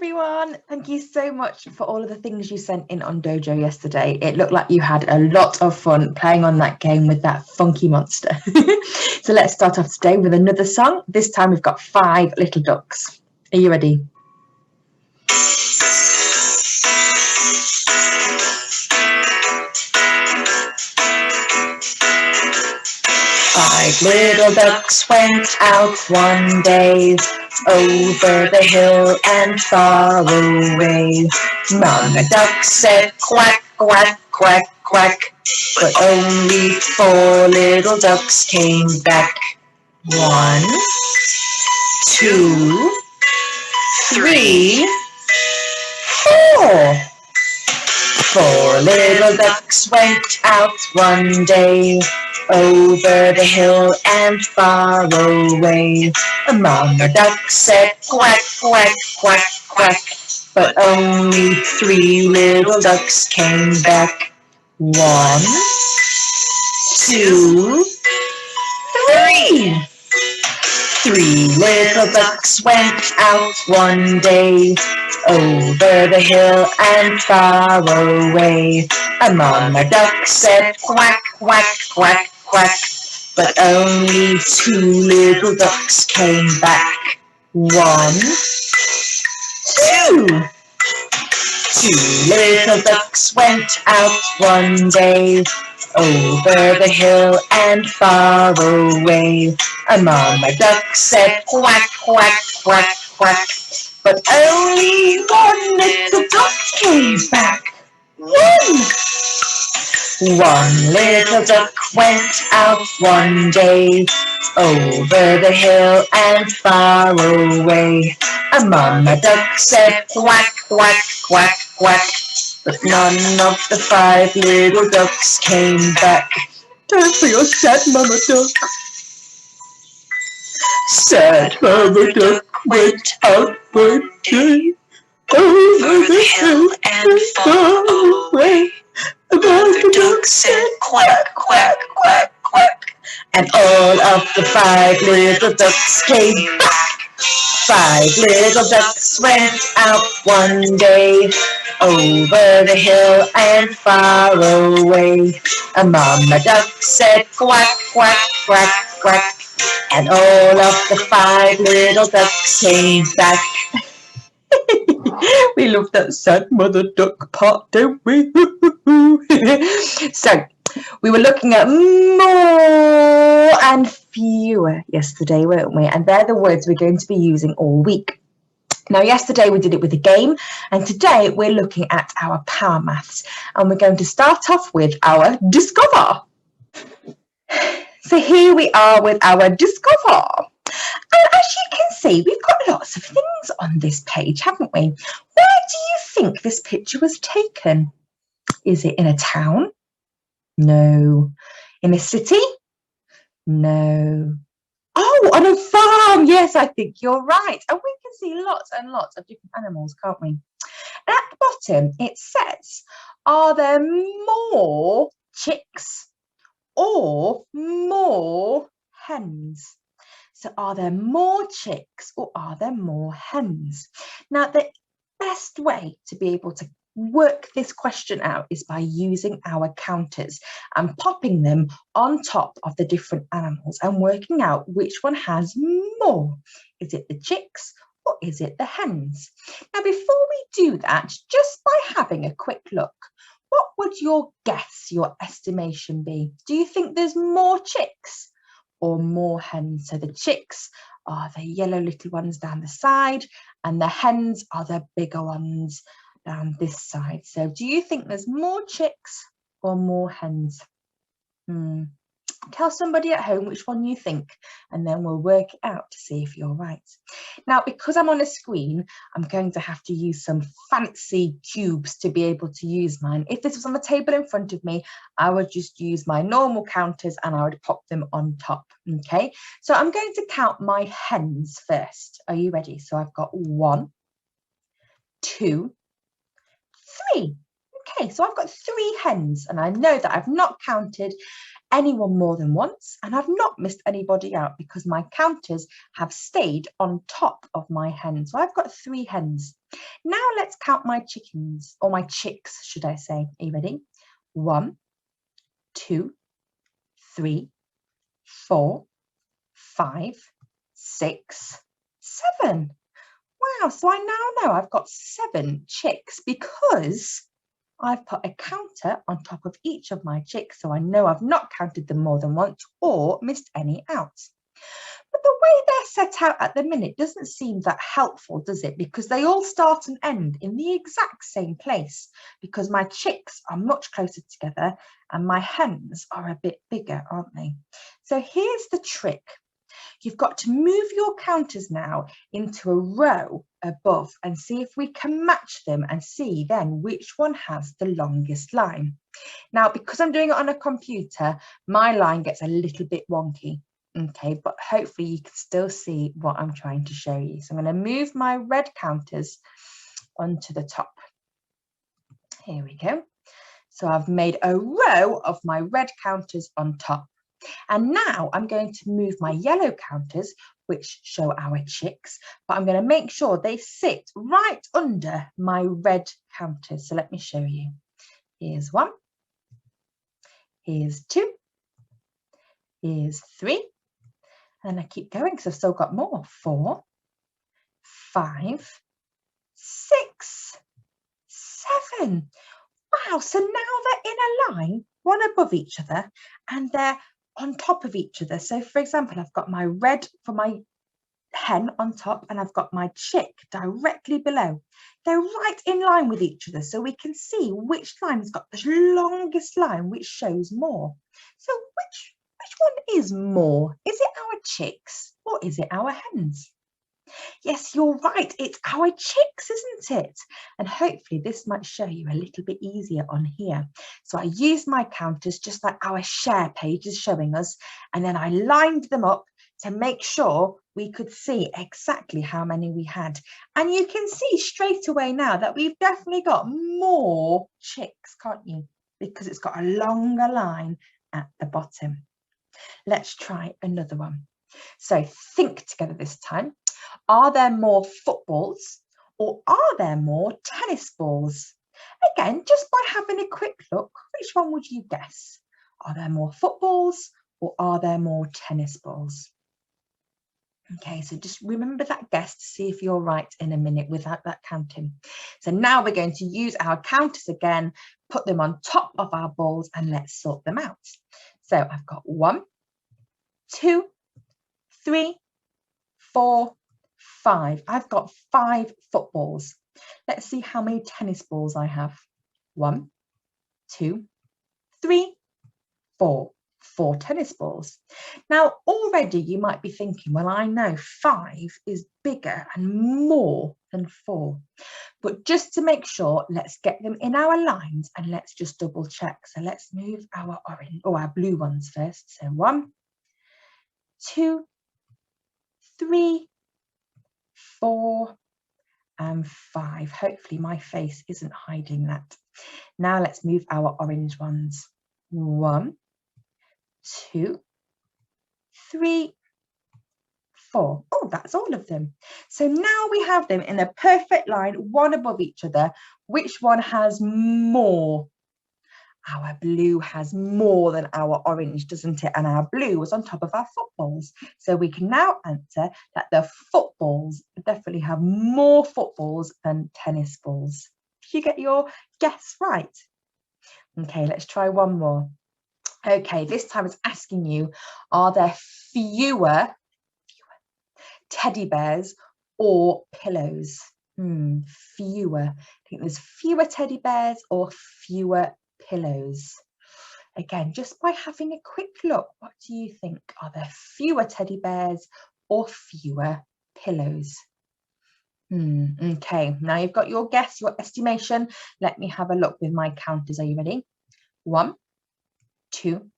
everyone. Thank you so much for all of the things you sent in on Dojo yesterday. It looked like you had a lot of fun playing on that game with that funky monster. So let's start off today with another song. This time we've got Five Little Ducks. Are you ready? Five little ducks went out one day, over the hill and far away. Mama duck said quack, quack, quack, quack, but only four little ducks came back. 1, 2, 3, 4. 4 little ducks went out one day, over the hill and far away. Mama duck said quack, quack, quack, quack, but only 3 little ducks came back. 1, 2, 3. 3 little ducks went out one day, over the hill and far away. Mama duck said quack, quack, quack, quack, but only 2 little ducks came back. 1, 2. 2 little ducks went out one day, over the hill and far away. Mama duck said quack, quack, quack, quack, but only 1 little duck came back. 1 little duck went out one day, over the hill and far away. Mama duck said quack, quack, quack, quack, but none of the 5 little ducks came back. Time for your sad mama duck. Sad mama duck went out one day, over the hill and far away. Mama duck said quack, quack, quack, quack, and all of the 5 little ducks came back. 5 little ducks went out one day, over the hill and far away. Mama duck said quack, quack, quack, quack, and all of the 5 little ducks came back. We love that sad mother duck part, don't we? So, we were looking at more and fewer yesterday, weren't we? And they're the words we're going to be using all week. Now, yesterday we did it with a game, and today we're looking at our power maths, and we're going to start off with our Discover. So here we are with our Discover. And as you can see, we've got lots of things on this page, haven't we? Where do you think this picture was taken? Is it in a town? No. In a city? No. Oh, on a farm. Yes, I think you're right. And we can see lots and lots of different animals, can't we? And at the bottom, it says, are there more chicks or more hens? So are there more chicks or are there more hens? Now, the best way to be able to work this question out is by using our counters and popping them on top of the different animals and working out which one has more. Is it the chicks or is it the hens? Now, before we do that, just by having a quick look, what would your guess, your estimation be? Do you think there's more chicks or more hens? So the chicks are the yellow little ones down the side and the hens are the bigger ones down this side. So do you think there's more chicks or more hens? Tell somebody at home which one you think, and then we'll work it out to see if you're right. Now, because I'm on a screen, I'm going to have to use some fancy cubes to be able to use mine. If this was on the table in front of me, I would just use my normal counters and I would pop them on top. Okay, so I'm going to count my hens first. Are you ready? So I've got 1, 2, 3. Okay, so I've got 3 hens, and I know that I've not counted anyone more than once, and I've not missed anybody out because my counters have stayed on top of my hens. So I've got 3 hens. Now let's count my chickens, or my chicks, should I say. Are you ready? 1, 2, 3, 4, 5, 6, 7. Wow, so I now know I've got 7 chicks because I've put a counter on top of each of my chicks, so I know I've not counted them more than once or missed any out. But the way they're set out at the minute doesn't seem that helpful, does it? Because they all start and end in the exact same place, because my chicks are much closer together and my hens are a bit bigger, aren't they? So here's the trick. You've got to move your counters now into a row above and see if we can match them and see then which one has the longest line. Now, because I'm doing it on a computer, my line gets a little bit wonky. Okay, but hopefully you can still see what I'm trying to show you. So I'm going to move my red counters onto the top. Here we go. So I've made a row of my red counters on top. And now I'm going to move my yellow counters, which show our chicks, but I'm going to make sure they sit right under my red counters. So let me show you. Here's 1. Here's 2. Here's 3. And I keep going because I've still got more. 4, 5, 6, 7. Wow, so now they're in a line, one above each other, and they're on top of each other. So for example, I've got my red for my hen on top and I've got my chick directly below. They're right in line with each other, so we can see which line has got the longest line, which shows more. So which one is more? Is it our chicks or is it our hens? Yes, you're right, it's our chicks, isn't it? And hopefully this might show you a little bit easier on here. So I used my counters just like our share page is showing us, and then I lined them up to make sure we could see exactly how many we had. And you can see straight away now that we've definitely got more chicks, can't you? Because it's got a longer line at the bottom. Let's try another one. So think together this time. Are there more footballs or are there more tennis balls? Again, just by having a quick look, which one would you guess? Are there more footballs or are there more tennis balls? Okay, so just remember that guess to see if you're right in a minute without that counting. So now we're going to use our counters again, put them on top of our balls and let's sort them out. So I've got 1, 2, 3, 4, 5. I've got 5 footballs. Let's see how many tennis balls I have. 1, 2, 3, 4. 4 tennis balls. Now already you might be thinking, well, I know 5 is bigger and more than 4. But just to make sure, let's get them in our lines and let's just double check. So let's move our orange or our blue ones first. So 1, 2, 3, 4 and 5. Hopefully my face isn't hiding that. Now let's move our orange ones. 1, 2, 3, 4. Oh, that's all of them. So now we have them in a perfect line, one above each other. Which one has more? Our blue has more than our orange, doesn't it? And our blue was on top of our footballs. So we can now answer that the footballs definitely have more footballs than tennis balls. Did you get your guess right? Okay, let's try one more. Okay, this time it's asking you, are there fewer teddy bears or pillows? Fewer. I think there's fewer teddy bears or fewer pillows. Again, just by having a quick look, what do you think? Are there fewer teddy bears or fewer pillows? Okay, now you've got your guess, your estimation. Let me have a look with my counters. Are you ready? 1, 2,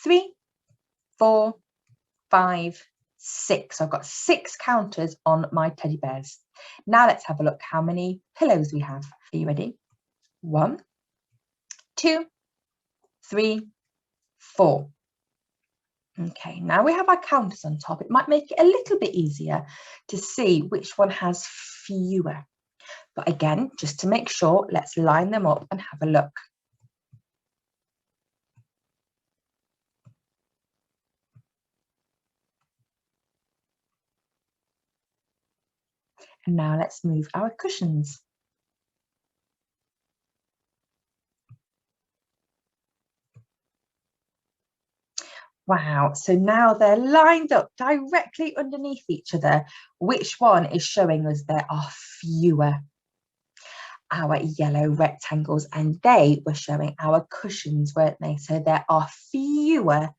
3, 4, 5, 6. I've got 6 counters on my teddy bears. Now let's have a look how many pillows we have. Are you ready? 1, 2, 3, 4. Okay, now we have our counters on top. It might make it a little bit easier to see which one has fewer. But again, just to make sure, let's line them up and have a look. And now let's move our cushions. Wow, so now they're lined up directly underneath each other. Which one is showing us there are fewer? Our yellow rectangles, and they were showing our cushions, weren't they? So there are fewer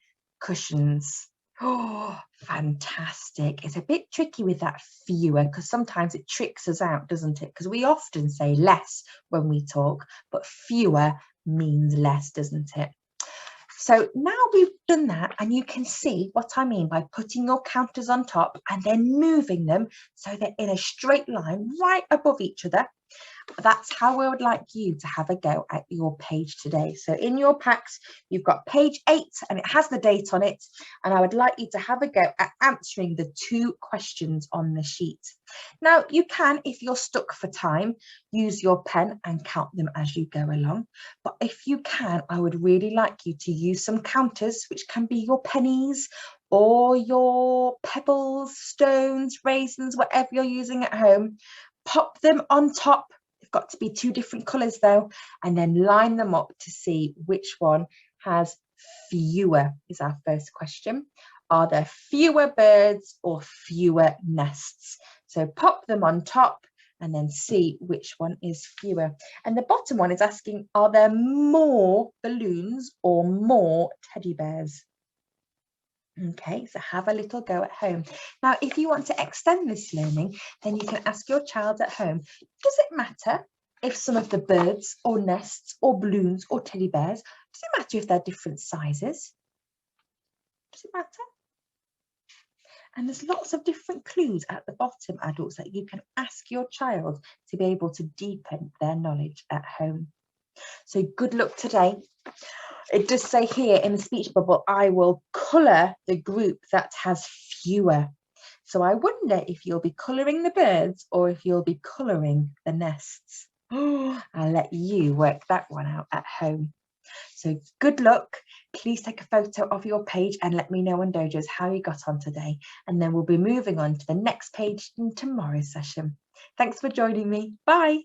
cushions. Oh, fantastic. It's a bit tricky with that fewer because sometimes it tricks us out, doesn't it? Because we often say less when we talk, but fewer means less, doesn't it? So now we've done that, and you can see what I mean by putting your counters on top and then moving them so they're in a straight line right above each other. That's how we would like you to have a go at your page today. So in your packs, you've got page 8 and it has the date on it. And I would like you to have a go at answering the 2 questions on the sheet. Now you can, if you're stuck for time, use your pen and count them as you go along. But if you can, I would really like you to use some counters, which can be your pennies or your pebbles, stones, raisins, whatever you're using at home. Pop them on top. They've got to be 2 different colours though, and then line them up to see which one has fewer is our first question. Are there fewer birds or fewer nests? So pop them on top and then see which one is fewer. And the bottom one is asking, are there more balloons or more teddy bears? Okay, so have a little go at home. Now, if you want to extend this learning, then you can ask your child at home, does it matter if some of the birds or nests or balloons or teddy bears, does it matter if they're different sizes? Does it matter? And there's lots of different clues at the bottom, adults, that you can ask your child to be able to deepen their knowledge at home. So good luck today. It does say here in the speech bubble, I will colour the group that has fewer. So I wonder if you'll be colouring the birds or if you'll be colouring the nests. Oh, I'll let you work that one out at home. So good luck. Please take a photo of your page and let me know on Dojos how you got on today. And then we'll be moving on to the next page in tomorrow's session. Thanks for joining me. Bye.